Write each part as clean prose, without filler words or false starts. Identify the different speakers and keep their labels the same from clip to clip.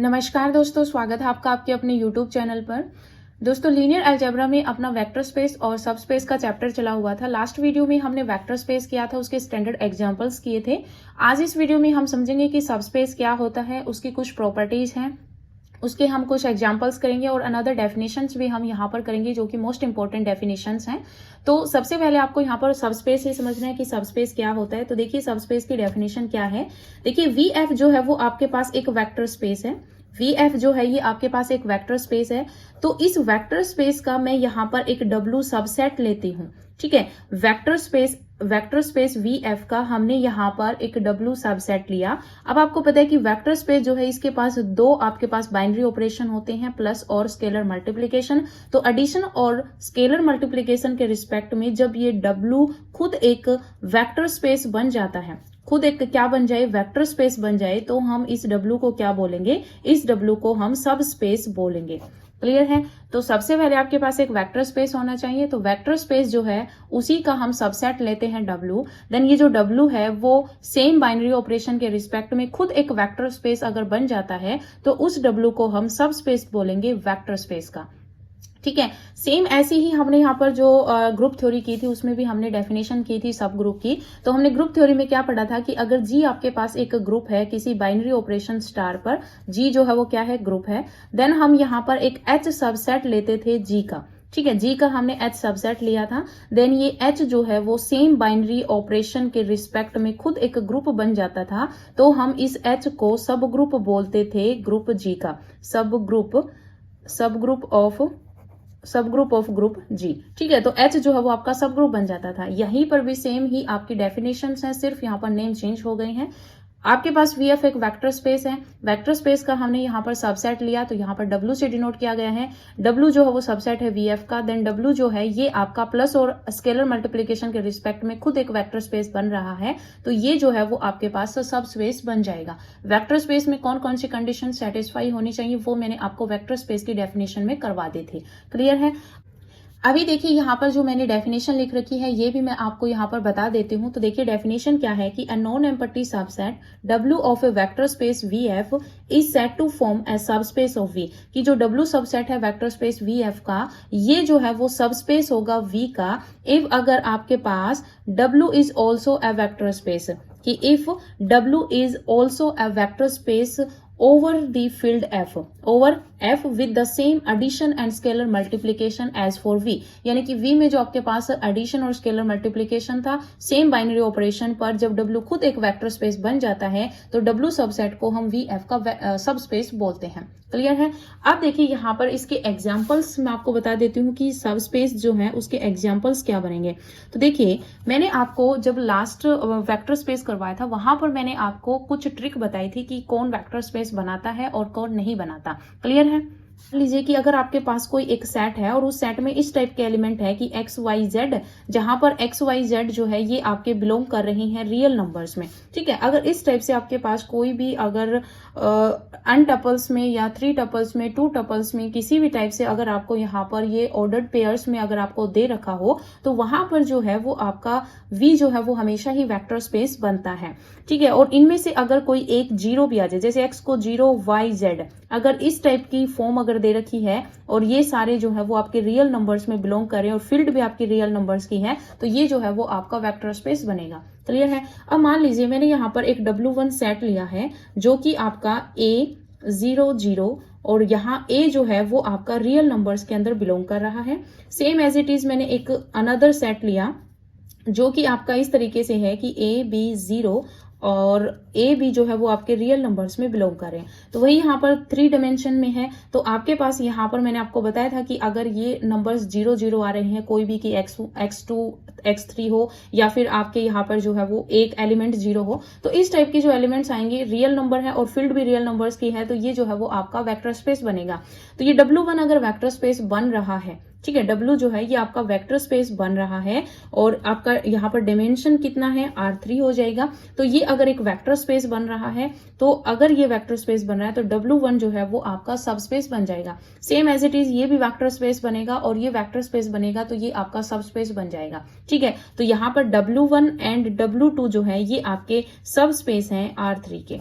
Speaker 1: नमस्कार दोस्तों, स्वागत है आपका आपके अपने YouTube चैनल पर। दोस्तों, लीनियर अलजेब्रा में अपना वेक्टर स्पेस और सब स्पेस का चैप्टर चला हुआ था। लास्ट वीडियो में हमने वेक्टर स्पेस किया था, उसके स्टैंडर्ड एग्जांपल्स किए थे। आज इस वीडियो में हम समझेंगे कि सब स्पेस क्या होता है, उसकी कुछ प्रॉपर्टीज हैं, उसके हम कुछ एग्जांपल्स करेंगे और अनदर डेफिनेशंस भी हम यहाँ पर करेंगे जो कि मोस्ट इंपॉर्टेंट डेफिनेशंस हैं। तो सबसे पहले आपको यहाँ पर सब स्पेस ही समझना है कि सब स्पेस क्या होता है। तो देखिए सब स्पेस की डेफिनेशन क्या है। देखिए VF जो है वो आपके पास एक वेक्टर स्पेस है। VF जो है ये आपके पास एक वेक्टर स्पेस है। तो इस वेक्टर स्पेस का मैं यहाँ पर एक W सबसेट लेती हूँ। ठीक है, वेक्टर स्पेस VF का हमने यहाँ पर एक W सबसेट लिया। अब आपको पता है कि वेक्टर स्पेस जो है इसके पास दो आपके पास बाइनरी ऑपरेशन होते हैं, प्लस और स्केलर मल्टीप्लिकेशन। तो एडिशन और स्केलर मल्टीप्लिकेशन के रिस्पेक्ट में जब ये W खुद एक वेक्टर स्पेस बन जाता है, खुद एक क्या बन जाए, वेक्टर स्पेस बन जाए, तो हम इस W को क्या बोलेंगे, इस W को हम सब स्पेस बोलेंगे। क्लियर है। तो सबसे पहले आपके पास एक वेक्टर स्पेस होना चाहिए। तो वेक्टर स्पेस जो है उसी का हम सबसेट लेते हैं W। देन ये जो W है वो सेम बाइनरी ऑपरेशन के रिस्पेक्ट में खुद एक वेक्टर स्पेस अगर बन जाता है तो उस W को हम सब स्पेस बोलेंगे वेक्टर स्पेस का। ठीक है, सेम ऐसे ही हमने यहाँ पर जो ग्रुप थ्योरी की थी उसमें भी हमने डेफिनेशन की थी सब ग्रुप की। तो हमने ग्रुप थ्योरी में क्या पढ़ा था कि अगर G आपके पास एक ग्रुप है किसी बाइनरी ऑपरेशन स्टार पर, G जो है वो क्या है, ग्रुप है। देन हम यहाँ पर एक H सबसेट लेते थे G का। ठीक है, G का हमने H सबसेट लिया था। देन ये H जो है वो सेम बाइनरी ऑपरेशन के रिस्पेक्ट में खुद एक ग्रुप बन जाता था। तो हम इस H को सब ग्रुप बोलते थे ग्रुप G का। सब ग्रुप ऑफ ग्रुप G। ठीक है, तो H जो है वो आपका सब ग्रुप बन जाता था। यहीं पर भी सेम ही आपकी डेफिनेशंस हैं, सिर्फ यहाँ पर नेम चेंज हो गए हैं। आपके पास VF एक वेक्टर स्पेस है। वेक्टर स्पेस का हमने यहाँ पर सबसेट लिया तो यहाँ पर W से डिनोट किया गया है। W जो है वो सबसेट है VF का। देन W जो है ये आपका प्लस और स्केलर मल्टीप्लिकेशन के रिस्पेक्ट में खुद एक वेक्टर स्पेस बन रहा है। तो ये जो है वो आपके पास सब स्पेस बन जाएगा। वेक्टर स्पेस में कौन कौन सी कंडीशन सेटिस्फाई होनी चाहिए वो मैंने आपको वेक्टर स्पेस की डेफिनेशन में करवा दी थी। क्लियर है। अभी देखिए यहाँ पर जो मैंने डेफिनेशन लिख रखी है ये भी मैं आपको यहाँ पर बता देती हूँ। तो देखिए डेफिनेशन क्या है कि a non empty subset W of a vector space VF is said to form a subspace of V। कि जो W सबसेट है वेक्टर स्पेस VF का, ये जो है वो सबस्पेस होगा V का इफ अगर आपके पास W is also a vector space. कि if W is also a vector space over the field F with the same addition and scalar multiplication as for V। यानी कि V में जो आपके पास एडिशन और स्केलर मल्टीप्लिकेशन था same binary operation पर, जब W खुद एक वेक्टर स्पेस बन जाता है तो W सबसेट को हम VF का सब स्पेस बोलते हैं। क्लियर है। अब देखिए यहाँ पर इसके एग्जाम्पल्स मैं आपको बता देती हूँ कि सब स्पेस जो है उसके एग्जाम्पल्स क्या बनेंगे। तो देखिए मैंने आपको जब लास्ट वेक्टर स्पेस करवाया था वहां पर मैंने आपको कुछ ट्रिक बताई थी कि कौन वेक्टर स्पेस बनाता है और कौन नहीं बनाता। क्लियर है। लीजिए कि अगर आपके पास कोई एक सेट है और उस सेट में इस टाइप के एलिमेंट है कि XYZ, जहां पर XYZ जो है ये आपके बिलोंग कर रही हैं रियल नंबर्स में। ठीक है, अगर इस टाइप से आपके पास कोई भी अगर अन टपल्स में या 3 टपल्स में 2 टपल्स में किसी भी टाइप से अगर आपको यहाँ पर ये ऑर्डर्ड पेयर्स में अगर आपको दे रखा हो तो वहां पर जो है वो आपका V जो है वो हमेशा ही वेक्टर स्पेस बनता है। ठीक है, और इनमें से अगर कोई एक जीरो भी आ जाए, जैसे X को 0YZ, अगर इस टाइप की फॉर्म अगर दे रखी है और ये सारे जो है वो आपके रियल नंबर्स में बिलोंग करें और फील्ड भी आपकी रियल नंबर्स की है तो ये जो है वो आपका वेक्टर स्पेस बनेगा। क्लियर है। अब मान लीजिए मैंने यहाँ पर एक W1 सेट लिया है जो कि आपका A00 और यहाँ A जो है वो आपका रियल नंबर्स के अंदर बिलोंग कर रहा है। सेम एज इट इज मैंने एक अनदर सेट लिया जो कि आपका इस तरीके से है कि AB0 और A भी जो है वो आपके रियल नंबर्स में बिलोंग कर रहे हैं। तो वही यहाँ पर 3 डायमेंशन में है। तो आपके पास यहाँ पर मैंने आपको बताया था कि अगर ये नंबर्स 0 आ रहे हैं कोई भी कि X2 X3 हो या फिर आपके यहाँ पर जो है वो एक एलिमेंट 0 हो, तो इस टाइप के जो एलिमेंट्स आएंगे रियल नंबर है और फील्ड भी रियल नंबर्स की है तो ये जो है वो आपका वेक्टर स्पेस बनेगा। तो ये W1 अगर वेक्टर स्पेस बन रहा है, ठीक है, W जो है ये आपका वेक्टर स्पेस बन रहा है और आपका यहाँ पर डायमेंशन कितना है, R3 हो जाएगा। तो ये अगर एक वेक्टर स्पेस बन रहा है तो अगर ये वेक्टर स्पेस बन रहा है तो W1 जो है वो आपका सब स्पेस बन जाएगा। सेम एज इट इज ये भी वेक्टर स्पेस बनेगा और ये वेक्टर स्पेस बनेगा तो ये आपका सब स्पेस बन जाएगा। ठीक है, तो यहाँ पर W1 एंड W2 जो है ये आपके सब स्पेस हैं R3 के।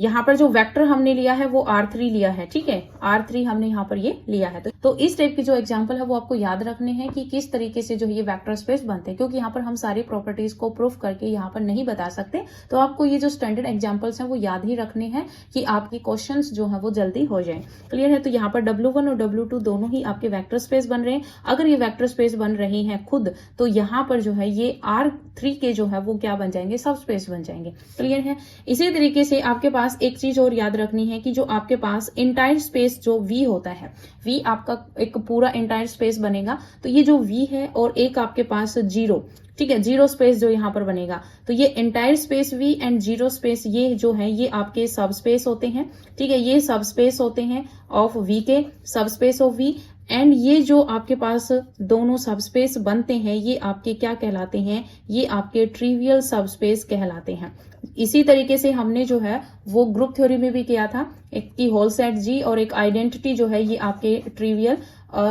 Speaker 1: यहाँ पर जो वेक्टर हमने लिया है वो R3 लिया है, ठीक है, R3 हमने यहाँ पर ये लिया है। तो इस टाइप की जो एग्जांपल है वो आपको याद रखने हैं कि किस तरीके से जो है ये वेक्टर स्पेस बनते हैं, क्योंकि यहाँ पर हम सारी प्रॉपर्टीज को प्रूफ करके यहाँ पर नहीं बता सकते। तो आपको ये जो स्टैंडर्ड एग्जाम्पल्स हैं वो याद ही रखने हैं कि आपके क्वेश्चंस जो है वो जल्दी हो जाए। क्लियर है? तो यहाँ पर W1 और W2 दोनों ही आपके वेक्टर स्पेस बन रहे हैं। अगर ये वेक्टर स्पेस बन रहे हैं खुद, तो यहाँ पर जो है ये R3 के जो है वो क्या बन जाएंगे, सब स्पेस बन जाएंगे। क्लियर है? इसी तरीके से आपके पास एक चीज और याद रखनी है कि जो आपके पास इंटायर स्पेस जो V होता है, V आपका एक पूरा इंटायर स्पेस बनेगा। तो ये जो V है और एक आपके पास जीरो, ठीक है, जीरो स्पेस जो यहाँ पर बनेगा, तो ये entire space V and zero space ये जो है ये आपके सब स्पेस होते हैं। ठीक है, ये सब स्पेस होते हैं ऑफ V के, सब स्पेस ऑफ V। एंड ये जो आपके पास दोनों सबस्पेस बनते हैं ये आपके क्या कहलाते हैं, ये आपके ट्रिवियल सबस्पेस कहलाते हैं। इसी तरीके से हमने जो है वो ग्रुप थ्योरी में भी किया था, एक की होल सेट G और एक आइडेंटिटी जो है ये आपके ट्रिवियल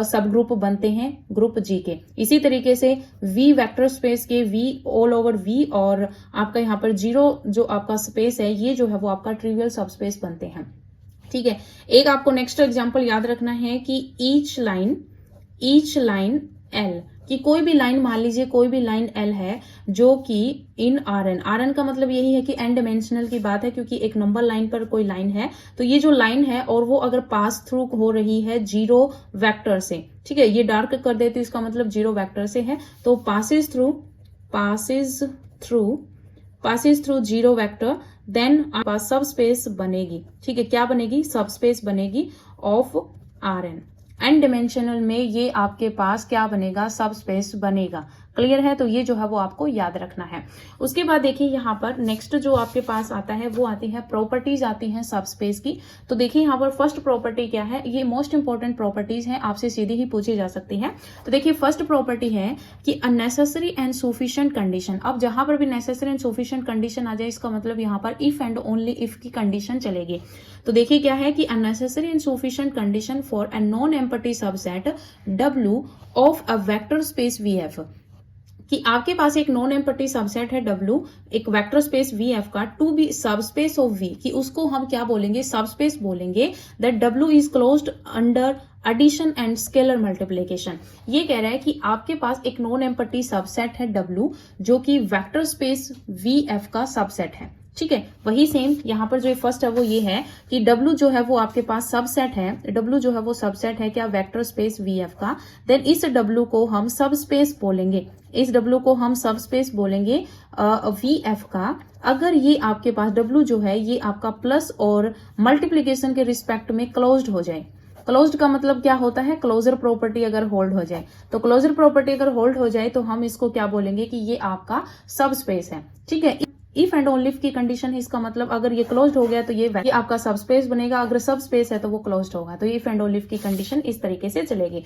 Speaker 1: सब ग्रुप बनते हैं ग्रुप G के। इसी तरीके से V वेक्टर स्पेस के V ऑल ओवर V और आपका यहाँ पर जीरो जो आपका स्पेस है ये जो है वो आपका ट्रिवियल सब स्पेस बनते हैं। ठीक है, एक आपको नेक्स्ट एग्जांपल याद रखना है कि ईच लाइन L, कि कोई भी लाइन, मान लीजिए कोई भी लाइन L है जो कि इन Rn का मतलब यही है कि n डिमेंशनल की बात है, क्योंकि एक नंबर लाइन पर कोई लाइन है। तो ये जो लाइन है और वो अगर पास थ्रू हो रही है जीरो वेक्टर से, ठीक है, ये डार्क कर देते तो इसका मतलब जीरो वेक्टर से है, तो passes through zero vector, then आपका सब स्पेस बनेगी। ठीक है, क्या बनेगी, सब स्पेस बनेगी ऑफ Rn। एन डिमेंशनल में ये आपके पास क्या बनेगा, सब स्पेस बनेगा। क्लियर है? तो ये जो है वो आपको याद रखना है। उसके बाद देखिए यहाँ पर नेक्स्ट जो आपके पास आता है वो आती है प्रॉपर्टीज आती हैं सब स्पेस की। तो देखिए यहाँ पर फर्स्ट प्रॉपर्टी क्या है, ये मोस्ट इंपॉर्टेंट प्रॉपर्टीज हैं, आपसे सीधी ही पूछी जा सकती है। तो देखिए फर्स्ट प्रॉपर्टी है कि अननेसेसरी एंड सफिशिएंट कंडीशन। अब जहां पर भी नेसेसरी एंड सफिशिएंट कंडीशन आ जाए इसका मतलब यहाँ पर इफ एंड ओनली इफ की कंडीशन चलेगी। तो देखिए क्या है कि unnecessary and sufficient condition for a non empty subset W of a vector space VF, कि आपके पास एक नॉन एम्प्टी सबसेट है W, एक वेक्टर स्पेस VF का, to be subspace of V, कि उसको हम क्या बोलेंगे, सबस्पेस बोलेंगे, that W is closed under addition and scalar multiplication. ये कह रहा है कि आपके पास एक नॉन एम्प्टी सबसेट है W जो कि वेक्टर स्पेस VF का सबसेट है। ठीक है, वही सेम यहाँ पर जो फर्स्ट है वो ये है कि W जो है वो आपके पास सबसेट है, W जो है वो सबसेट है क्या, वेक्टर स्पेस VF का। देन इस W को हम सब स्पेस बोलेंगे, इस W को हम सब स्पेस बोलेंगे VF का, अगर ये आपके पास W जो है ये आपका प्लस और मल्टीप्लीकेशन के रिस्पेक्ट में क्लोज्ड हो जाए। क्लोज्ड का मतलब क्या होता है, क्लोजर प्रॉपर्टी अगर होल्ड हो जाए, तो क्लोजर प्रॉपर्टी अगर होल्ड हो जाए तो हम इसको क्या बोलेंगे कि ये आपका सब स्पेस है। ठीक है, इफ एंड ओनली इफ की कंडीशन है, इसका मतलब अगर ये क्लोज्ड हो गया तो ये आपका सब स्पेस बनेगा, अगर सब स्पेस है तो वो क्लोज्ड होगा। तो इफ एंड ओनली इफ की कंडीशन इस तरीके से चलेगी।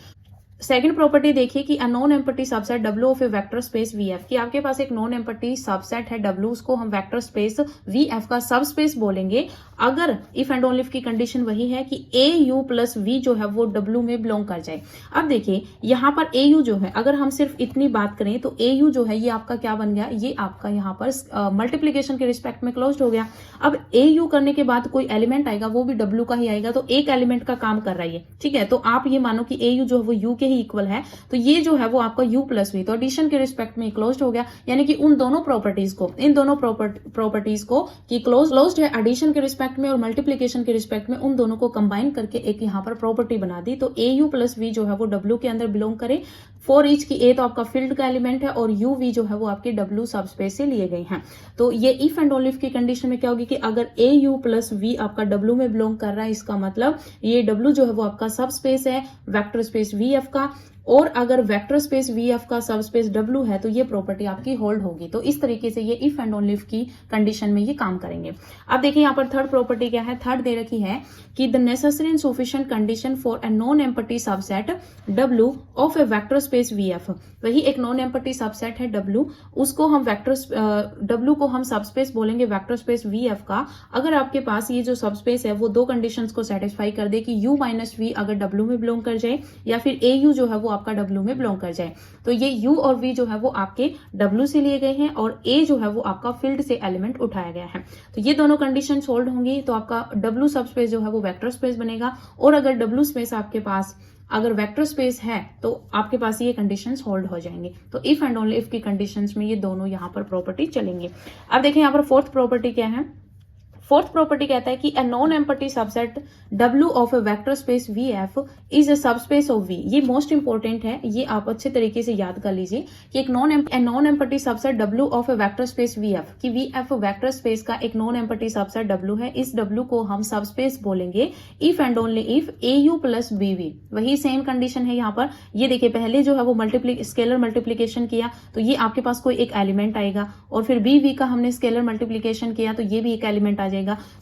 Speaker 1: सेकंड प्रॉपर्टी देखिए कि a non empty subset W of a vector space VF, कि आपके पास एक नॉन एम्प्टी सबसेट है W, उसको हम वेक्टर स्पेस VF का सब स्पेस बोलेंगे अगर इफ एंड ओनली इफ की कंडीशन वही है कि AU प्लस V जो है वो W में बिलोंग कर जाए। अब देखिए यहाँ पर AU जो है, अगर हम सिर्फ इतनी बात करें तो AU जो है ये आपका क्या बन गया, ये आपका यहाँ पर मल्टीप्लीकेशन के रिस्पेक्ट में क्लोज्ड हो गया। अब AU करने के बाद कोई एलिमेंट आएगा वो भी W का ही आएगा, तो एक एलिमेंट का काम कर रहा है। ठीक है, तो आप ये मानो कि AU जो है वो U के ही इक्वल है, तो ये जो है वो आपका U प्लस V, तो एडिशन के रिस्पेक्ट में क्लोज्ड हो गया। यानी कि उन दोनों प्रॉपर्टीज को, इन दोनों प्रॉपर्टीज को कि क्लोज्ड है एडिशन के रिस्पेक्ट में और मल्टीप्लीकेशन के रिस्पेक्ट में, उन दोनों को कंबाइन करके एक यहाँ पर प्रॉपर्टी बना दी। तो AU प्लस V जो है वो W के अंदर बिलोंग करे। फॉर ईच की A तो आपका फील्ड का एलिमेंट है और UV जो है वो आपके W सब स्पेस से लिए गए हैं। तो ये इफ एंड ओनली इफ की कंडीशन में क्या होगी कि अगर AU प्लस V आपका W में बिलोंग कर रहा है, इसका मतलब ये W जो है वो आपका सब स्पेस है वेक्टर स्पेस VF का, और अगर वेक्टर स्पेस VF का सब स्पेस W है तो ये प्रॉपर्टी आपकी होल्ड होगी। तो इस तरीके से ये इफ एंड ओनली इफ की कंडीशन में ये काम करेंगे। अब देखिए यहाँ पर थर्ड प्रॉपर्टी क्या है, थर्ड दे रखी है कि the necessary and sufficient condition for a non empty subset W of a vector space space VF, वही एक नॉन एम्प्टी सबसेट है W, उसको हम W को हम सबस्पेस बोलेंगे वेक्टर स्पेस VF का, अगर आपके पास ये जो सबस्पेस है वो दो कंडीशंस को सेटिस्फाई कर दे कि U माइनस V अगर W में बिलोंग कर जाए या फिर AU जो है वो आपका W में बिलोंग कर जाए, तो ये U और V जो है वो आपके W से लिए गए हैं और A जो है वो आपका फील्ड से एलिमेंट उठाया गया है। तो ये दोनों कंडीशन होल्ड होंगी तो आपका W सबस्पेस जो है वो वेक्टर स्पेस बनेगा, और अगर W स्पेस आपके पास अगर वेक्टर स्पेस है तो आपके पास ये कंडीशंस होल्ड हो जाएंगे। तो इफ एंड ओनली इफ की कंडीशंस में ये दोनों यहाँ पर प्रॉपर्टी चलेंगे। अब देखें यहाँ पर फोर्थ प्रॉपर्टी क्या है। फोर्थ प्रॉपर्टी कहता है कि a non empty subset W of a vector space VF is a subspace of V। ये मोस्ट इंपॉर्टेंट है, ये आप अच्छे तरीके से याद कर लीजिए कि एक non empty subset W of a vector space VF कि VF वेक्टर स्पेस का एक नॉन एम्प्टी सबसेट W है, इस W को हम सबस्पेस बोलेंगे if and only if AU plus BV। वही सेम कंडीशन है यहाँ पर। ये देखिए पहले जो है वो स्केलर मल्टीप्लीकेशन किया तो ये आपके पास कोई एक एलिमेंट आएगा, और फिर BV का हमने स्केलर मल्टीप्लीकेशन किया तो ये भी एक एलिमेंट आ जाएगा।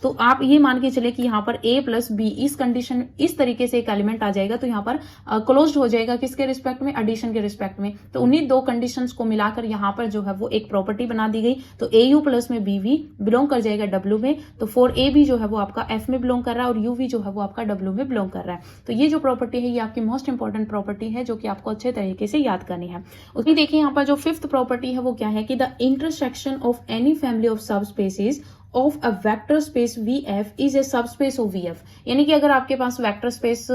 Speaker 1: तो आप ये मान के चले कि यहाँ पर A प्लस B इस कंडीशन इस तरीके से एक एलिमेंट आ जाएगा, तो यहाँ पर क्लोज्ड हो जाएगा किसके रिस्पेक्ट में, एडिशन के रिस्पेक्ट में। तो उन्हीं दो कंडीशंस को मिलाकर यहाँ पर जो है वो एक प्रॉपर्टी बना दी गई। तो AU प्लस में BV बिलोंग कर जाएगा W में, तो 4AB जो है वो आपका F में बिलोंग कर रहा है और UV जो है वो आपका W में बिलोंग कर रहा है। तो ये जो प्रॉपर्टी है ये आपकी मोस्ट इंपॉर्टेंट प्रॉपर्टी है जो कि आपको अच्छे तरीके से याद करनी है। उसमें देखिए यहाँ पर जो फिफ्थ प्रॉपर्टी है वो क्या है कि the intersection of any family of subspaces of a vector space VF is a subspace of VF। यानी कि अगर आपके पास वेक्टर स्पेस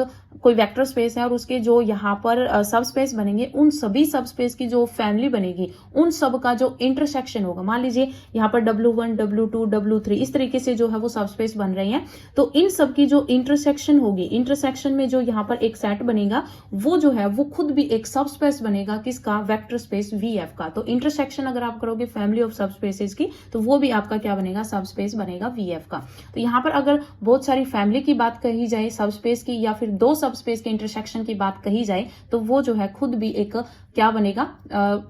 Speaker 1: कोई वेक्टर स्पेस है और उसके जो यहाँ पर सब स्पेस बनेंगे, उन सभी सब स्पेस की जो फैमिली बनेगी उन सब का जो इंटरसेक्शन होगा, मान लीजिए यहाँ पर W1 W2 W3 इस तरीके से जो है वो सब स्पेस बन रहे हैं, तो इन सब की जो इंटरसेक्शन होगी, इंटरसेक्शन में जो यहाँ पर एक सेट बनेगा वो जो है वो खुद भी एक सब स्पेस बनेगा किसका, वेक्टर स्पेस VF का। तो इंटरसेक्शन अगर आप करोगे फैमिली ऑफ सब स्पेसेस की तो वो भी आपका क्या बनेगा, सब स्पेस बनेगा VF का। तो यहाँ पर अगर बहुत सारी फैमिली की बात कही जाए सब स्पेस की, या फिर दो सब स्पेस के इंटरसेक्शन की बात कही जाए, तो वो जो है खुद भी एक क्या बनेगा,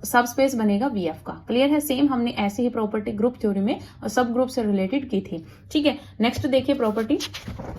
Speaker 1: सब स्पेस बनेगा VF का। क्लियर है। सेम हमने ऐसे ही प्रॉपर्टी ग्रुप थ्योरी में और सब ग्रुप से रिलेटेड की थी। ठीक है, नेक्स्ट देखिए प्रॉपर्टी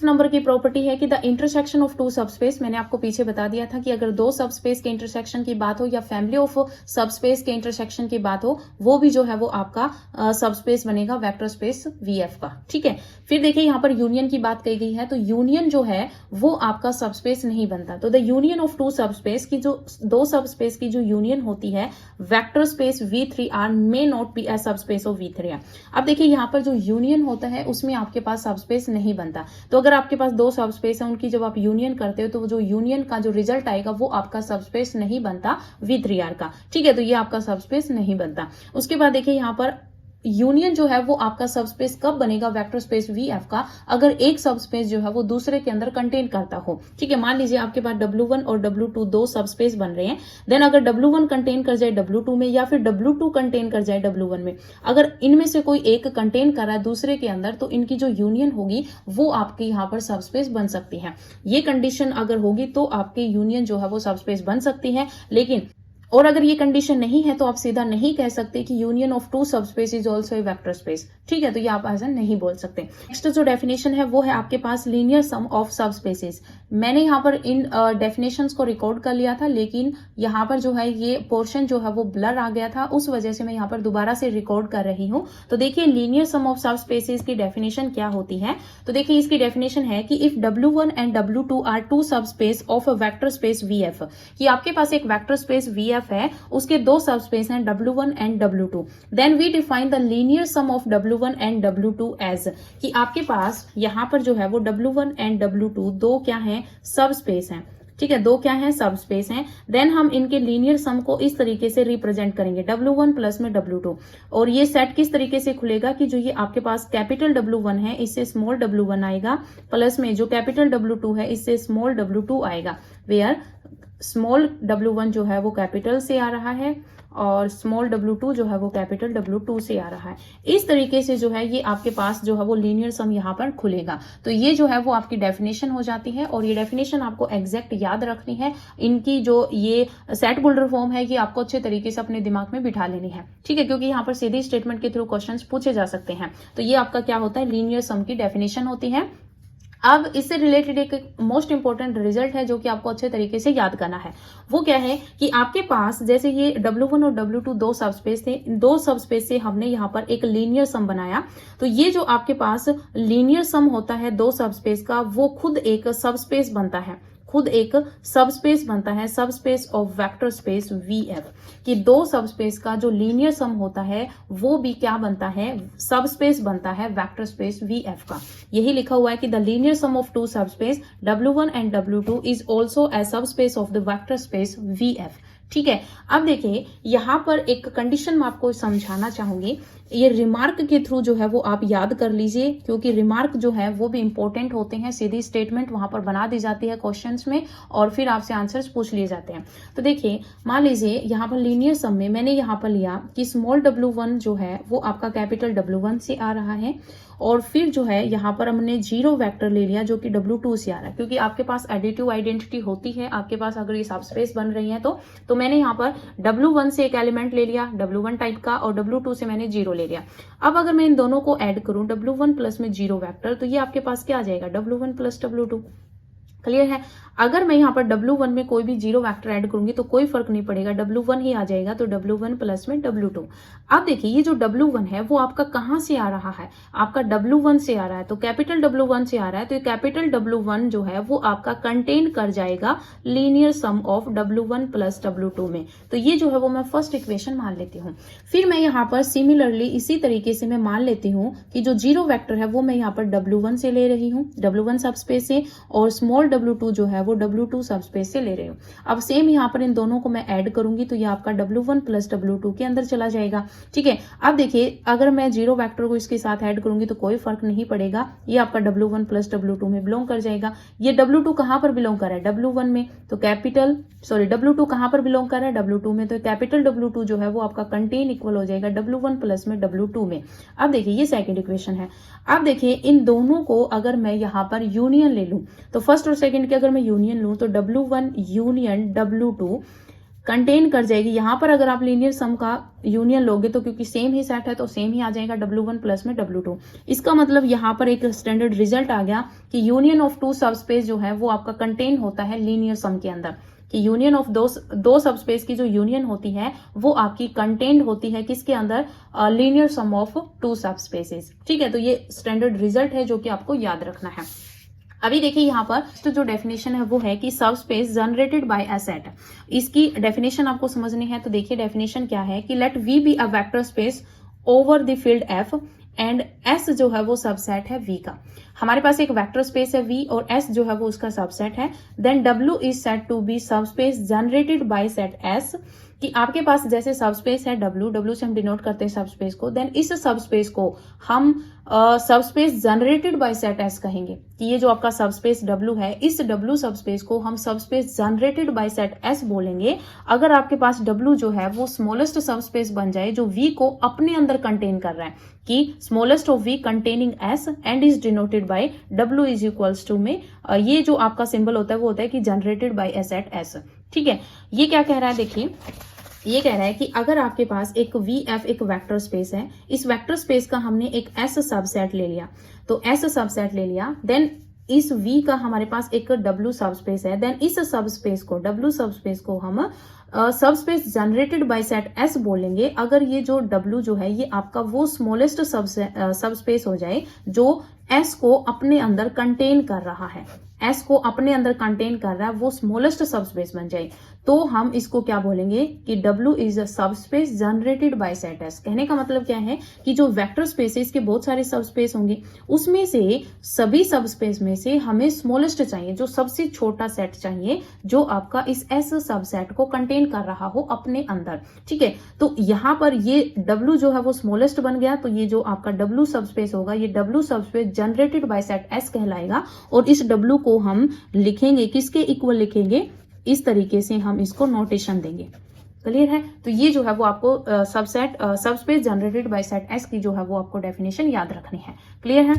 Speaker 1: नंबर की प्रॉपर्टी है कि the intersection of two subspace. मैंने आपको पीछे बता दिया था कि अगर दो सबस्पेस के इंटरसेक्शन की बात हो या फैमिली ऑफ सबस्पेस के इंटरसेक्शन की बात हो, वो भी जो है वो आपका सबस्पेस बनेगा वेक्टर स्पेस VF का। ठीक है, फिर देखिए यहाँ पर यूनियन की बात कही गई है, तो यूनियन जो है वो आपका सबस्पेस नहीं बनता। तो the union of two subspace की जो दो सबस्पेस की जो यूनियन होती है vector space V3R may not be a subspace of V3R। अब देखिए यहाँ पर जो यूनियन होता है उसमें आपके पास सबस्पेस नहीं बनता। तो अगर आपके पास दो सबस्पेस है उनकी जब आप यूनियन करते हो तो जो यूनियन का जो रिजल्ट आएगा वो आपका सबस्पेस नहीं बनता V3R का। ठीक है, तो ये आपका सबस्पेस नहीं बनता। उसके बाद देखिए यहाँ पर यूनियन जो है वो आपका सबस्पेस कब बनेगा, वेक्टर स्पेस VF का, अगर एक सबस्पेस जो है वो दूसरे के अंदर कंटेन करता हो। ठीक है, मान लीजिए आपके पास W1 और W2 दो सबस्पेस बन रहे हैं, देन अगर W1 कंटेन कर जाए W2 में या फिर W2 कंटेन कर जाए W1 में, अगर इनमें से कोई एक कंटेन कर रहा है दूसरे के अंदर, तो इनकी जो यूनियन होगी वो आपके यहाँ पर सबस्पेस बन सकती है। ये कंडीशन अगर होगी तो आपकी यूनियन जो है वो सबस्पेस बन सकती है। लेकिन और अगर ये कंडीशन नहीं है तो आप सीधा नहीं कह सकते कि union of two subspace is also a vector space. ठीक है, तो ये आप ऐसा नहीं बोल सकते। नेक्स्ट जो डेफिनेशन है वो है आपके पास लीनियर सम ऑफ सबस्पेसेस। मैंने यहाँ पर इन डेफिनेशंस को रिकॉर्ड कर लिया था, लेकिन यहाँ पर जो है ये पोर्शन जो है वो ब्लर आ गया था, उस वजह से मैं यहाँ पर दोबारा से रिकॉर्ड कर रही हूँ। तो देखिए लीनियर सम ऑफ सबस्पेसेस की डेफिनेशन क्या होती है। तो देखिए इसकी डेफिनेशन है कि if W1 and W2 are two subspace of a vector space VF, कि आपके पास एक वेक्टर स्पेस VF है, उसके दो सबस्पेस हैं W1 and W2, then we define the linear sum of W1 and W2 as, कि आपके पास यहाँ पर जो है वो W1 एंड W2 दो क्या हैं, सबस्पेस हैं। ठीक है, दो क्या है, सबस्पेस हैं। देन हम इनके लीनियर सम को इस तरीके से रिप्रेजेंट करेंगे W1 प्लस में W2, और ये सेट किस तरीके से खुलेगा कि जो ये आपके पास कैपिटल W1 है इससे स्मॉल W1 आएगा, प्लस में जो कैपिटल W2 है इससे स्मॉल W2 आएगा, वेयर स्मॉल W1 जो है वो कैपिटल से आ रहा है और स्मॉल W2 जो है वो कैपिटल W2 से आ रहा है। इस तरीके से जो है ये आपके पास जो है वो लीनियर सम यहाँ पर खुलेगा। तो ये जो है वो आपकी डेफिनेशन हो जाती है, और ये डेफिनेशन आपको एग्जैक्ट याद रखनी है। इनकी जो ये सेट बुल्डर फॉर्म है ये आपको अच्छे तरीके से अपने दिमाग में बिठा लेनी है। ठीक है, क्योंकि यहाँ पर सीधी स्टेटमेंट के थ्रू क्वेश्चन पूछे जा सकते हैं। तो ये आपका क्या होता है, लीनियर सम की डेफिनेशन होती है। अब इससे रिलेटेड एक मोस्ट इंपॉर्टेंट रिजल्ट है जो कि आपको अच्छे तरीके से याद करना है। वो क्या है कि आपके पास जैसे ये W1 और W2 दो सबस्पेस थे, दो सबस्पेस से हमने यहाँ पर एक लीनियर सम बनाया। तो ये जो आपके पास लीनियर सम होता है दो सबस्पेस का, वो खुद एक सबस्पेस बनता है, खुद एक सबस्पेस बनता है, subspace of vector space VF। कि दो सबस्पेस का जो लीनियर सम होता है वो भी क्या बनता है, सबस्पेस बनता है वेक्टर स्पेस VF का। यही लिखा हुआ है कि the linear sum of two subspace W1 and W2 is also a subspace of the vector space VF। ठीक है, अब देखिए यहां पर एक कंडीशन मैं आपको समझाना चाहूंगी। ये रिमार्क के थ्रू जो है वो आप याद कर लीजिए, क्योंकि रिमार्क जो है वो भी इंपॉर्टेंट होते हैं। सीधी स्टेटमेंट वहां पर बना दी जाती है क्वेश्चंस में और फिर आपसे आंसर्स पूछ लिए जाते हैं। तो देखिए मान लीजिए यहाँ पर लीनियर सम में मैंने यहाँ पर लिया कि स्मॉल W1 जो है वो आपका कैपिटल W1 से आ रहा है, और फिर जो है यहाँ पर हमने जीरो वेक्टर ले लिया जो कि W2 से आ रहा है, क्योंकि आपके पास एडिटिव आइडेंटिटी होती है आपके पास अगर ये सबस्पेस बन रही है तो मैंने यहाँ पर W1 से एक एलिमेंट ले लिया W1 टाइप का, और W2 से मैंने जीरो ले लिया। अब अगर मैं इन दोनों को ऐड करूं W1 प्लस में जीरो वेक्टर, तो ये आपके पास क्या आ जाएगा, W1 प्लस W2। क्लियर है। अगर मैं यहाँ पर W1 में कोई भी जीरो वेक्टर ऐड करूंगी तो कोई फर्क नहीं पड़ेगा, W1 ही आ जाएगा, तो W1 प्लस में W2। अब देखिए ये जो W1 है वो आपका कहां से आ रहा है, आपका W1 से आ रहा है, तो कैपिटल W1 से आ रहा है, तो ये कैपिटल W1 जो है वो आपका कंटेन कर जाएगा linear sum of W1 plus W2 में। तो ये जो है वो मैं फर्स्ट इक्वेशन मान लेती हूँ। फिर मैं यहाँ पर सिमिलरली इसी तरीके से मैं मान लेती हूँ कि जो जीरो वेक्टर है वो मैं यहाँ पर W1 से ले रही हूँ, W1 सबस्पेस से, और स्मॉल W2 जो है वो W2 सबस्पेस से ले रही हूँ। अब सेम यहाँ पर इन दोनों को मैं ऐड करूंगी तो ये आपका W1 प्लस W2 के अंदर चला जाएगा। ठीक है, अब देखिए अगर मैं जीरो वेक्टर को इसके साथ ऐड करूंगी तो कोई फर्क नहीं पड़ेगा, ये आपका W1 प्लस W2 में बिलोंग कर जाएगा। ये W2 कहां पर बिलोंग कर रहा है, W1 में, तो कैपिटल W2 कहां पर बिलोंग कर रहा है, W2 में, तो कैपिटल W2 जो है वो आपका कंटेन इक्वल हो जाएगा W1 प्लस में W2 में। अब देखिए ये सेकंड इक्वेशन है। अब देखिए इन दोनों को अगर मैं यहाँ पर यूनियन ले लूं, तो फर्स्ट और सेकंड की अगर मैं यूनियन लूं तो W1 यूनियन W2 कंटेन कर जाएगी। यहां पर अगर आप लीनियर सम का यूनियन लोगे तो क्योंकि सेम ही सेट है तो सेम ही आ जाएगा W1 प्लस में W2। इसका मतलब यहां पर एक स्टैंडर्ड रिजल्ट आ गया कि यूनियन ऑफ टू सबस्पेस जो है वो आपका कंटेन होता है लीनियर सम के अंदर, कि यूनियन ऑफ दो सबस्पेस की जो यूनियन होती है वो आपकी कंटेन्ड होती है किसके अंदर, linear sum of two subspaces. ठीक है, तो ये स्टैंडर्ड रिजल्ट है जो कि आपको याद रखना है। अभी देखिए यहाँ पर तो जो डेफिनेशन है वो है कि subspace generated by a set. इसकी डेफिनेशन आपको समझनी है, तो देखिए डेफिनेशन क्या है कि let V be a vector space over the field F and S जो है वो सबसेट है V का। हमारे पास एक वेक्टर स्पेस है V और S जो है वो उसका सबसेट है। Then W is said to be subspace generated by set S, कि आपके पास जैसे सबस्पेस है W से हम डिनोट करते हैं सबस्पेस को, देन इस सबस्पेस को हम subspace generated by set S कहेंगे, कि ये जो आपका सबस्पेस W है इस W सबस्पेस को हम subspace generated by set S बोलेंगे अगर आपके पास W जो है वो स्मॉलेस्ट सबस्पेस बन जाए जो V को अपने अंदर कंटेन कर रहा है, कि smallest of V containing S and is denoted by W is equals to में ये जो आपका सिंबल होता है वो होता है कि generated by A set S। ठीक है, ये क्या कह रहा है, देखिए ये कह रहा है कि अगर आपके पास एक VF एक वेक्टर स्पेस है, इस वेक्टर स्पेस का हमने एक S सबसेट ले लिया, तो S सबसेट ले लिया, देन इस V का हमारे पास एक W सबस्पेस है, देन इस सबस्पेस को W सबस्पेस को हम subspace generated by set S बोलेंगे अगर ये जो W जो है ये आपका वो स्मॉलेस्ट सबस्पेस हो जाए जो S को अपने अंदर कंटेन कर रहा है, S को अपने अंदर कंटेन कर रहा है, वो स्मॉलेस्ट सबस्पेस बन जाए, तो हम इसको क्या बोलेंगे कि W is a subspace generated by set S। कहने का मतलब क्या है कि जो वेक्टर स्पेस है इसके बहुत सारे सबस्पेस होंगे, उसमें से सभी सबस्पेस में से हमें स्मॉलेस्ट चाहिए, जो सबसे छोटा सेट चाहिए जो आपका इस S सबसेट को कंटेन कर रहा हो अपने अंदर। ठीक है, तो यहाँ पर ये W जो है वो स्मॉलेस्ट बन गया, तो ये जो आपका W सबस्पेस होगा ये W subspace generated by set S कहलाएगा, और इस W को हम लिखेंगे किसके इक्वल लिखेंगे, इस तरीके से हम इसको नोटेशन देंगे। क्लियर है, तो ये जो है वो आपको subspace generated by set S की जो है वो आपको डेफिनेशन याद रखनी है। क्लियर है।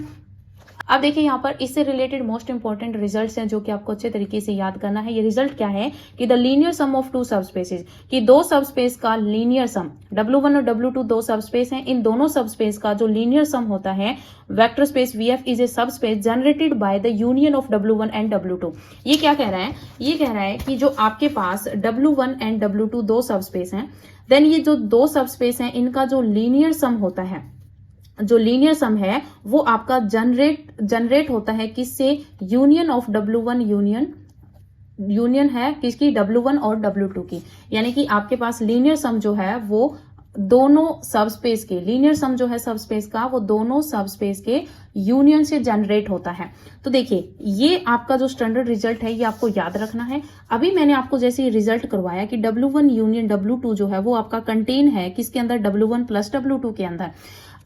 Speaker 1: अब देखिए यहाँ पर इससे रिलेटेड मोस्ट इंपॉर्टेंट रिजल्ट्स हैं जो कि आपको अच्छे तरीके से याद करना है। ये रिजल्ट क्या है कि the linear sum of two subspaces, कि दो सबस्पेस का लीनियर सम, W1 और W2 दो सबस्पेस हैं, इन दोनों सबस्पेस का जो लीनियर सम होता है vector space VF is a subspace generated by the union of W1 and W2। ये क्या कह रहा है, ये कह रहा है कि जो आपके पास W1 एंड W2 दो सबस्पेस हैं, देन ये जो दो सबस्पेस हैं इनका जो लीनियर सम होता है, जो लीनियर सम है वो आपका जनरेट होता है किससे, यूनियन ऑफ W1 यूनियन है किसकी, W1 और W2 की। यानी कि आपके पास लीनियर सम जो है वो दोनों सबस्पेस के, लीनियर सम जो है सबस्पेस का वो दोनों सबस्पेस के यूनियन से जनरेट होता है। तो देखिए ये आपका जो स्टैंडर्ड रिजल्ट है ये आपको याद रखना है। अभी मैंने आपको जैसे रिजल्ट करवाया कि W1 यूनियन W2 जो है वो आपका कंटेन है किसके अंदर, W1 प्लस W2 के अंदर।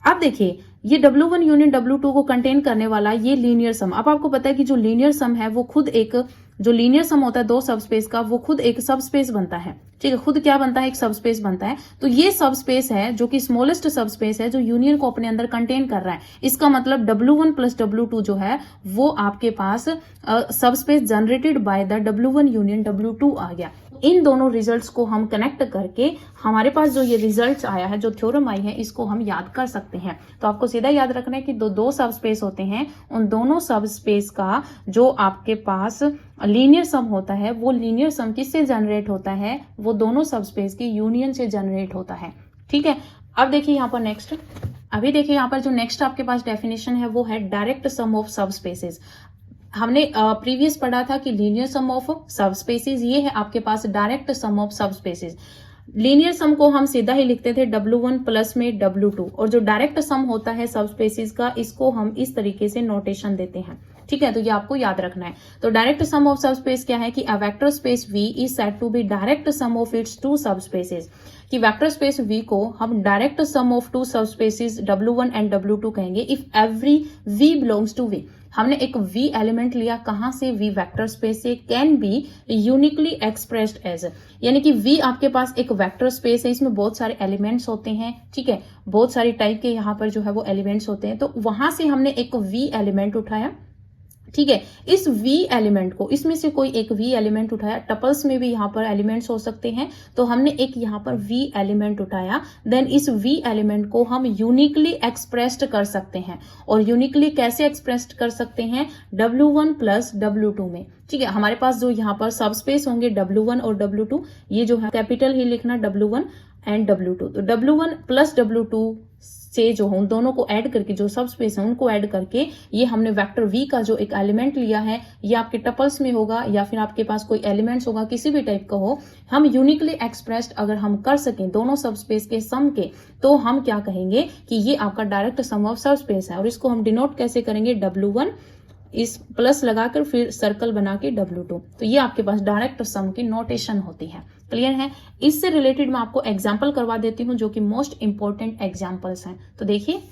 Speaker 1: अब देखिए ये W1 यूनियन W2 को कंटेन करने वाला ये लीनियर सम, अब आपको पता है कि जो लीनियर सम है वो खुद एक, जो लीनियर सम होता है दो सबस्पेस का वो खुद एक सबस्पेस बनता है, ठीक है, खुद क्या बनता है, एक सबस्पेस बनता है। तो ये सबस्पेस है जो कि स्मॉलेस्ट सबस्पेस है जो यूनियन को अपने अंदर कंटेन कर रहा है। इसका मतलब W1 प्लस W2 जो है वो आपके पास subspace generated by the W1 union W2 आ गया। इन दोनों रिजल्ट्स को हम कनेक्ट करके हमारे पास जो ये रिजल्ट्स आया है, जो थ्योरम आई है, इसको हम याद कर सकते हैं। तो आपको सीधा याद रखना है कि दो सबस्पेस होते हैं, उन दोनों सबस्पेस का जो आपके पास लीनियर सम होता है वो लीनियर सम किससे जनरेट होता है, वो दोनों सबस्पेस की यूनियन से जनरेट होता है, ठीक है। अब देखिए यहाँ पर नेक्स्ट, अभी देखिए यहाँ पर जो नेक्स्ट आपके पास डेफिनेशन है वो है डायरेक्ट सम ऑफ सबस्पेसेस। हमने प्रीवियस पढ़ा था कि लीनियर सम ऑफ सबस्पेसेस, ये है आपके पास direct sum of subspaces. Linear sum को हम सीधा ही लिखते थे W1 प्लस में W2, और जो डायरेक्ट सम होता है सबस्पेसेस का इसको हम इस तरीके से नोटेशन देते हैं, ठीक है। तो ये आपको याद रखना है। तो डायरेक्ट सम ऑफ सबस्पेस क्या है कि a vector space V is said to be direct sum of its two subspaces, कि वेक्टर स्पेस V को हम direct sum of two subspaces W1 and W2 कहेंगे if every V belongs to V। हमने एक V element लिया कहां से, V vector space से, can be uniquely expressed as, यानी कि V आपके पास एक वेक्टर स्पेस है, इसमें बहुत सारे एलिमेंट्स होते हैं, ठीक है, बहुत सारी टाइप के यहाँ पर जो है वो एलिमेंट्स होते हैं। तो वहां से हमने एक V एलिमेंट उठाया, ठीक है। इस V एलिमेंट को, इसमें से कोई एक V एलिमेंट उठाया, टपल्स में भी यहाँ पर एलिमेंट्स हो सकते हैं, तो हमने एक यहाँ पर V एलिमेंट उठाया, देन इस V एलिमेंट को हम यूनिकली एक्सप्रेस्ड कर सकते हैं। और यूनिकली कैसे एक्सप्रेस्ड कर सकते हैं, W1 प्लस W2 में, ठीक है। हमारे पास जो यहाँ पर सबस्पेस होंगे W1 और W2, ये जो है कैपिटल ही लिखना W1 एंड W2, तो W1 प्लस W2 से जो उन दोनों को ऐड करके, जो सब स्पेस है उनको ऐड करके, ये हमने वेक्टर V का जो एक एलिमेंट लिया है, ये आपके टपल्स में होगा या फिर आपके पास कोई एलिमेंट्स होगा किसी भी टाइप का हो, हम यूनिकली एक्सप्रेस्ड अगर हम कर सकें दोनों सब स्पेस के सम के, तो हम क्या कहेंगे कि ये आपका डायरेक्ट सम ऑफ सब स्पेस है। और इसको हम डिनोट कैसे करेंगे, W1 इस प्लस लगाकर फिर सर्कल बना के W2, तो ये आपके पास डायरेक्ट सम की नोटेशन होती है। क्लियर है। इससे रिलेटेड मैं आपको एग्जांपल करवा देती हूँ जो कि मोस्ट इंपॉर्टेंट एग्जांपल्स हैं। तो देखिए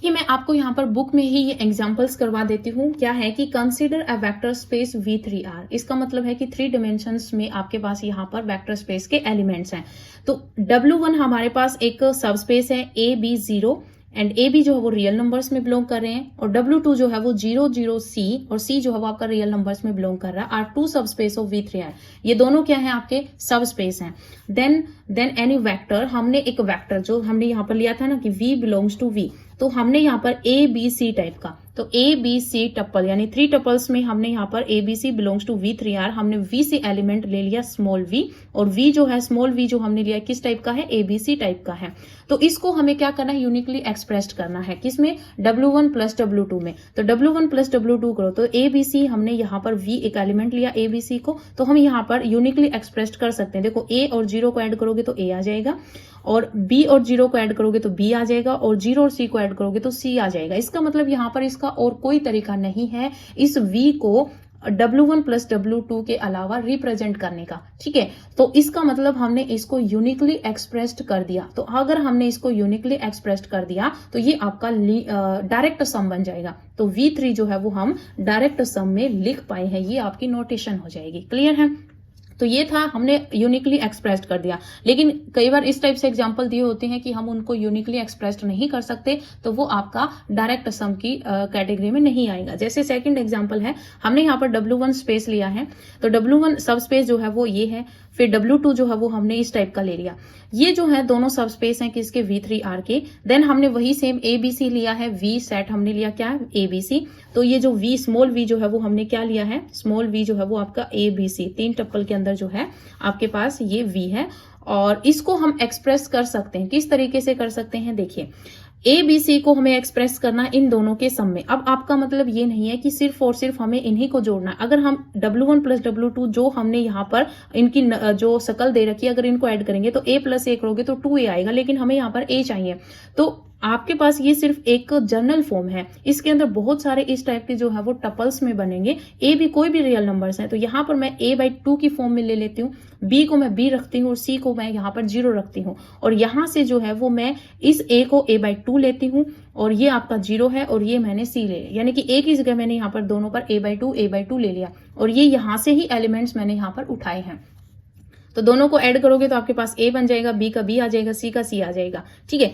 Speaker 1: कि मैं आपको यहाँ पर बुक में ही ये एग्जांपल्स करवा देती हूँ। क्या है कि consider a vector space V3R, इसका मतलब है कि 3 डिमेंशंस में आपके पास यहाँ पर वेक्टर स्पेस के एलिमेंट्स हैं। तो W1 हमारे पास एक सबस्पेस है AB0 एंड ए बी जो है वो रियल नंबर्स में बिलोंग कर रहे हैं, और W2 जो है वो 0 0 C और C जो है वो आपका रियल नंबर्स में बिलोंग कर रहा है। आर टू सब स्पेस ऑफ V3R, ये दोनों क्या है आपके सब स्पेस हैं। देन एनी वेक्टर, हमने एक वेक्टर जो हमने यहाँ पर लिया था ना कि V बिलोंग्स टू V, तो हमने यहाँ पर ABC टाइप का, तो ABC टप्पल यानी 3 टप्पल्स में हमने यहाँ पर ABC बिलोंग्स टू V3R, हमने V से एलिमेंट ले लिया स्मॉल v, और V जो है स्मॉल v जो हमने लिया किस टाइप का है, ABC टाइप का है। तो इसको हमें क्या करना है, यूनिकली एक्सप्रेस्ड करना है, किसमें, W1 प्लस W2 में। तो W1 प्लस W2 करो तो ABC, हमने यहाँ पर V एक एलिमेंट लिया ABC को, तो हम यहाँ पर यूनिकली एक्सप्रेस्ड कर सकते हैं। देखो A और 0 को ऐड करोगे तो A आ जाएगा, और B और 0 को ऐड करोगे तो B आ जाएगा, और 0 और C को ऐड करोगे तो C आ जाएगा। इसका मतलब यहाँ पर इसका और कोई तरीका नहीं है इस V को W1 प्लस W2 के अलावा रिप्रेजेंट करने का, ठीक है। तो इसका मतलब हमने इसको यूनिकली एक्सप्रेस्ड कर दिया। तो अगर हमने इसको यूनिकली एक्सप्रेस्ड कर दिया तो ये आपका डायरेक्ट सम बन जाएगा। तो V3 जो है वो हम डायरेक्ट सम में लिख पाए हैं, ये आपकी नोटेशन हो जाएगी। क्लियर है। तो ये था, हमने यूनिकली एक्सप्रेस्ड कर दिया। लेकिन कई बार इस टाइप से एग्जांपल दिए होते हैं कि हम उनको यूनिकली एक्सप्रेस्ड नहीं कर सकते, तो वो आपका डायरेक्ट सम की कैटेगरी में नहीं आएगा। जैसे सेकंड एग्जांपल है, हमने यहाँ पर W1 स्पेस लिया है, तो W1 सब स्पेस जो है वो ये है, फिर W2 जो है वो हमने इस टाइप का ले लिया। ये जो है दोनों सब स्पेस हैं किसके, V3R के। देन हमने वही सेम ABC लिया है, V सेट हमने लिया क्या, ABC। तो ये जो V स्मॉल v जो है वो हमने क्या लिया है, स्मॉल v जो है वो आपका ABC, 3 टप्पल के अंदर जो है आपके पास ये V है। और इसको हम एक्सप्रेस कर सकते हैं, किस तरीके से कर सकते हैं, देखिए ABC को हमें एक्सप्रेस करना इन दोनों के सम में। अब आपका मतलब ये नहीं है कि सिर्फ और सिर्फ हमें इन्हीं को जोड़ना है। अगर हम W1 प्लस W2 जो हमने यहाँ पर इनकी जो शकल दे रखी है, अगर इनको ऐड करेंगे तो A प्लस A करोगे तो 2A आएगा, लेकिन हमें यहाँ पर A चाहिए। तो आपके पास ये सिर्फ एक जनरल फॉर्म है, इसके अंदर बहुत सारे इस टाइप के जो है वो टपल्स में बनेंगे। ए भी कोई भी रियल नंबर्स हैं, तो यहाँ पर मैं A/2 की फॉर्म में ले लेती हूँ, B को मैं B रखती हूँ और C को मैं यहाँ पर 0 रखती हूँ। और यहाँ से जो है वो मैं इस A को A/2 लेती हूँ और ये आपका 0 है और ये मैंने C ले लिया, यानी कि A की जगह मैंने यहाँ पर दोनों पर A/2 ले लिया और ये यहाँ से ही एलिमेंट्स मैंने यहाँ पर उठाए हैं। तो दोनों को ऐड करोगे तो आपके पास A बन जाएगा, B का B आ जाएगा, C का C आ जाएगा। ठीक है,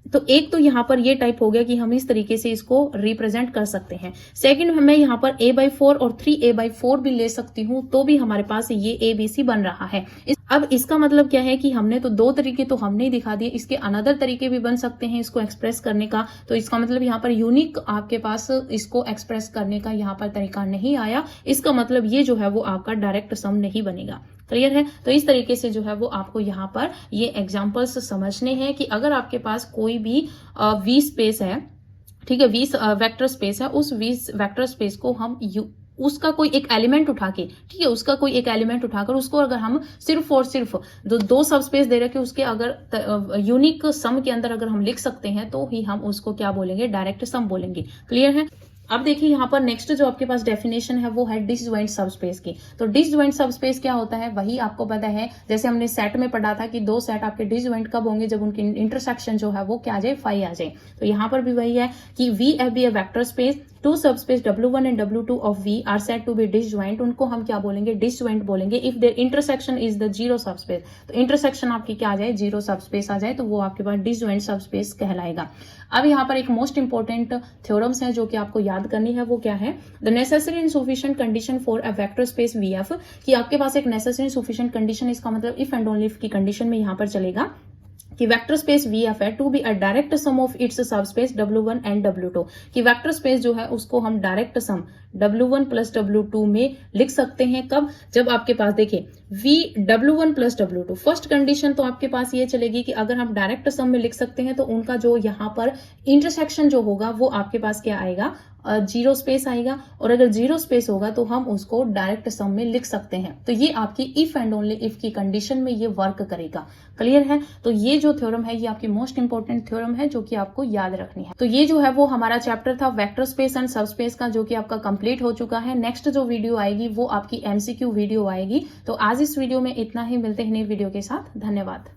Speaker 1: तो एक तो यहाँ पर ये टाइप हो गया कि हम इस तरीके से इसको रिप्रेजेंट कर सकते हैं। सेकंड, मैं यहाँ पर A/4 और 3A/4 भी ले सकती हूँ, तो भी हमारे पास ये ABC बन रहा है। अब इसका मतलब क्या है कि हमने तो 2 तरीके तो हमने ही दिखा दिए, इसके अनदर तरीके भी बन सकते हैं इसको एक्सप्रेस करने का। तो इसका मतलब यहाँ पर यूनिक आपके पास इसको एक्सप्रेस करने का यहाँ पर तरीका नहीं आया। इसका मतलब ये जो है वो आपका डायरेक्ट सम नहीं बनेगा। क्लियर है? तो इस तरीके से जो है वो आपको यहाँ पर ये एग्जाम्पल्स समझने हैं कि अगर आपके पास कोई भी V स्पेस है, ठीक है, V वेक्टर स्पेस है, उस V वेक्टर स्पेस को हम उसका कोई एक एलिमेंट उठा के, ठीक है, उसका कोई एक एलिमेंट उठाकर उसको अगर हम सिर्फ और सिर्फ दो सब स्पेस दे रखे उसके अगर यूनिक सम के अंदर अगर हम लिख सकते हैं तो ही हम उसको क्या बोलेंगे, डायरेक्ट सम बोलेंगे। क्लियर है? अब देखिए यहाँ पर नेक्स्ट जो आपके पास डेफिनेशन है वो है डिसजॉइंट सबस्पेस की। तो डिसजॉइंट सबस्पेस क्या होता है, वही आपको पता है, जैसे हमने सेट में पढ़ा था कि 2 सेट आपके डिसजॉइंट कब होंगे, जब उनकी इंटरसेक्शन जो है वो क्या आ जाए, 5 आ जाए। तो यहाँ पर भी वही है कि VF be a vector space, 2 subspace W1 and W2 of V are said to be disjoint. उनको हम क्या बोलेंगे, डिसजॉइंट बोलेंगे if their intersection is the 0 subspace. तो इंटरसेक्शन आपकी क्या आ जाए, 0 सबस्पेस आ जाए, तो वो आपके पास डिसजॉइंट सबस्पेस कहलाएगा। अब यहाँ पर एक मोस्ट इंपॉर्टेंट थ्योरम्स है जो कि आपको याद करनी है, वो क्या है, the necessary and sufficient condition for a vector space VF, कि आपके पास एक नेसेसरी सफिशिएंट कंडीशन, इसका मतलब इफ एंड ओनली इफ की कंडीशन में यहाँ पर चलेगा कि वेक्टर स्पेस VF है to be a direct sum of its subspace W1 and W2, कि वेक्टर स्पेस जो है उसको हम डायरेक्ट सम W1 प्लस W2 में लिख सकते हैं। कब, जब आपके पास देखिए W1 plus W2, first condition तो आपके पास ये चलेगी कि अगर हम डायरेक्ट सम में लिख सकते हैं तो उनका जो यहाँ पर इंटरसेक्शन जो होगा वो आपके पास क्या आएगा, 0 स्पेस आएगा। और अगर 0 स्पेस होगा तो हम उसको डायरेक्ट सम में लिख सकते हैं। तो ये आपकी इफ एंड ओनली इफ की कंडीशन में ये वर्क करेगा। क्लियर है? तो ये जो थ्योरम है ये आपकी मोस्ट इंपॉर्टेंट थ्योरम है जो कि आपको याद रखनी है। तो ये जो है वो हमारा चैप्टर था वेक्टर स्पेस एंड सबस्पेस का, जो कि आपका कंप्लीट हो चुका है। नेक्स्ट जो वीडियो आएगी वो आपकी MCQ वीडियो आएगी। तो आज इस वीडियो में इतना ही, मिलते हैं नई वीडियो के साथ। धन्यवाद।